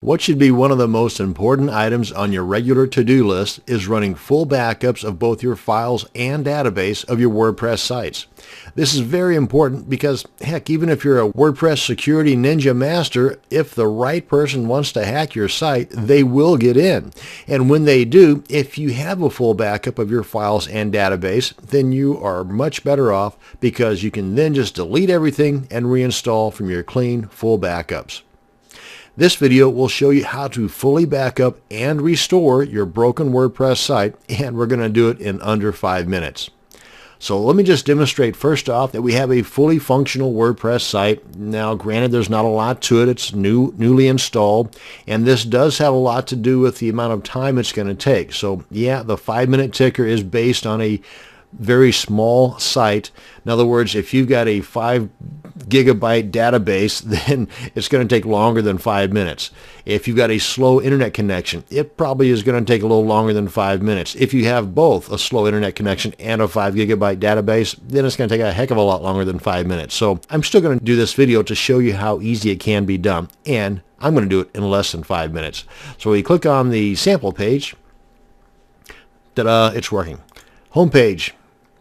What should be one of the most important items on your regular to-do list is running full backups of both your files and database of your WordPress sites. This is very important because, heck, even if you're a WordPress security ninja master, if the right person wants to hack your site, they will get in. And when they do, if you have a full backup of your files and database, then you are much better off because you can then just delete everything and reinstall from your clean, full backups. This video will show you how to fully back up and restore your broken WordPress site, and we're going to do it in under 5 minutes. So let me just demonstrate first off that we have a fully functional WordPress site. Now granted, there's not a lot to it. It's newly installed, and this does have a lot to do with the amount of time it's going to take. So yeah, the 5-minute ticker is based on a very small site. In other words, if you've got a 5 gigabyte database, then it's going to take longer than 5 minutes. If you've got a slow internet connection, it probably is going to take a little longer than 5 minutes. If you have both a slow internet connection and a 5 gigabyte database, then it's going to take a heck of a lot longer than 5 minutes. So I'm still going to do this video to show you how easy it can be done, and I'm going to do it in less than 5 minutes. So we click on the sample page. Ta-da, it's working. Homepage.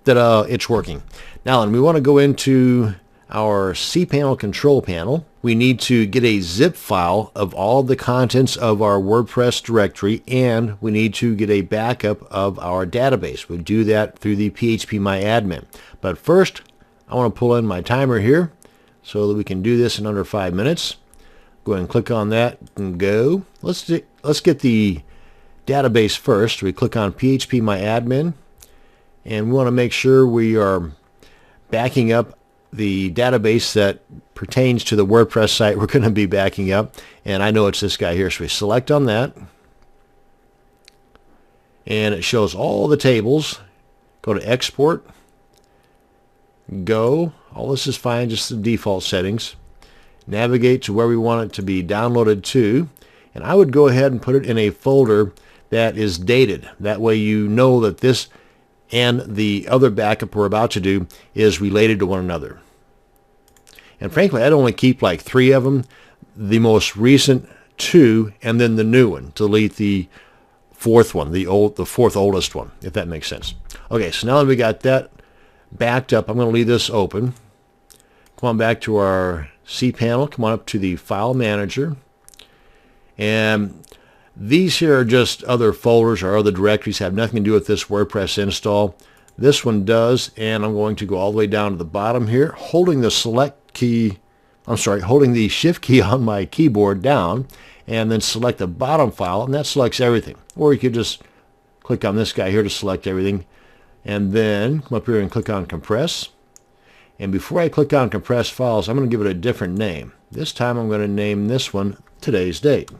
Ta-da, it's working. Now, and we want to go into our cPanel control panel. We need to get a zip file of all the contents of our WordPress directory, and we need to get a backup of our database. We'll do that through the phpMyAdmin. But first, I want to pull in my timer here so that we can do this in under 5 minutes. Go ahead and click on that and go. Let's get the database first. We click on phpMyAdmin, and we want to make sure we are backing up the database that pertains to the WordPress site we're going to be backing up. And I know it's this guy here, so we select on that. And it shows all the tables. Go to Export. Go. All this is fine, just the default settings. Navigate to where we want it to be downloaded to. And I would go ahead and put it in a folder that is dated. That way you know that this and the other backup we're about to do is related to one another. And frankly, I'd only keep like 3 of them, the most recent 2, and then the new one. Delete the 4th one, the 4th oldest one, if that makes sense. Okay, so now that we got that backed up, I'm going to leave this open. Come on back to our cPanel. Come on up to the File Manager. And these here are just other folders or other directories, have nothing to do with this WordPress install. This one does, and I'm going to go all the way down to the bottom here, holding the holding the Shift key on my keyboard down, and then select the bottom file, and that selects everything. Or you could just click on this guy here to select everything, and then come up here and click on Compress. And before I click on Compress Files, I'm going to give it a different name. This time I'm going to name this one Today's Date.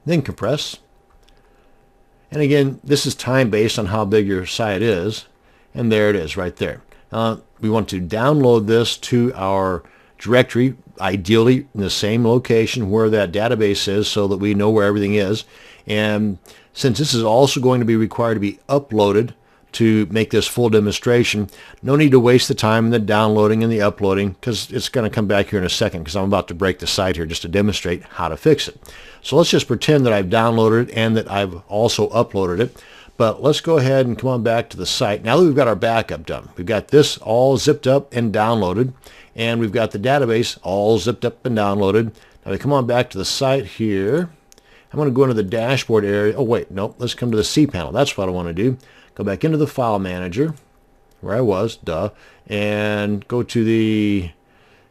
Then compress. And again, this is time based on how big your site is. And there it is right there. We want to download this to our directory, ideally in the same location where that database is so that we know where everything is. And since this is also going to be required to be uploaded to make this full demonstration, no need to waste the time in the downloading and the uploading, because it's going to come back here in a second, because I'm about to break the site here just to demonstrate how to fix it. So let's just pretend that I've downloaded it and that I've also uploaded it. But let's go ahead and come on back to the site. Now that we've got our backup done, we've got this all zipped up and downloaded, and we've got the database all zipped up and downloaded. Now we come on back to the site here. I'm going to go into the dashboard area. Oh wait, nope, let's come to the cPanel. That's what I want to do. Go back into the File Manager, where I was, and go to the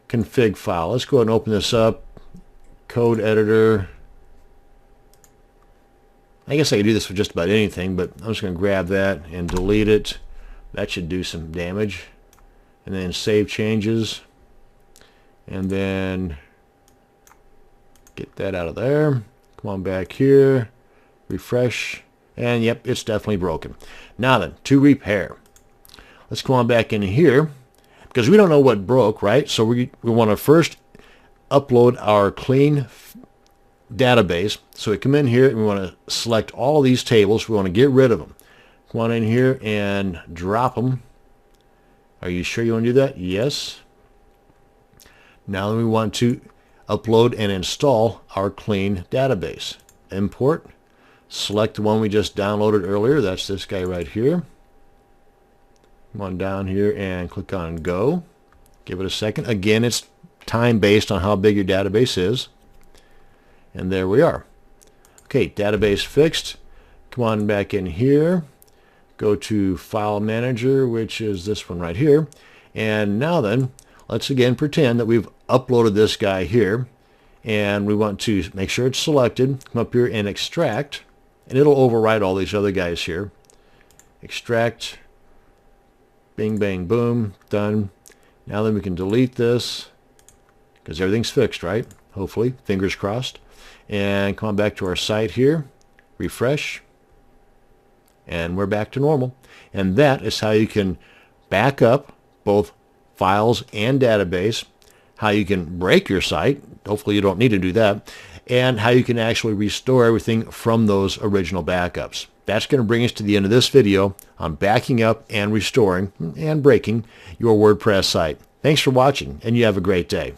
config file. Let's go ahead and open this up. Code editor. I guess I could do this for just about anything, but I'm just going to grab that and delete it. That should do some damage. And then save changes. And then get that out of there. Come on back here. Refresh. And yep, it's definitely broken. Now then, to repair. Let's come on back in here, because we don't know what broke, right? So we want to first upload our clean database. So we come in here and we want to select all these tables. We want to get rid of them. Come on in here and drop them. Are you sure you want to do that? Yes. Now we want to upload and install our clean database. Import, select the one we just downloaded earlier. That's this guy right here. Come on down here and click on Go. Give it a second. Again, it's time based on how big your database is. And there we are. Okay, database fixed. Come on back in here. Go to File Manager, which is this one right here. And now then, let's again pretend that we've uploaded this guy here. And we want to make sure it's selected. Come up here and extract. And it'll override all these other guys here. Extract. Bing, bang, boom. Done. Now then we can delete this because everything's fixed, right? Hopefully. Fingers crossed. And come on back to our site here. Refresh. And we're back to normal. And that is how you can back up both files and database, how you can break your site, hopefully you don't need to do that, and how you can actually restore everything from those original backups. That's going to bring us to the end of this video on backing up and restoring and breaking your WordPress site. Thanks for watching, and you have a great day.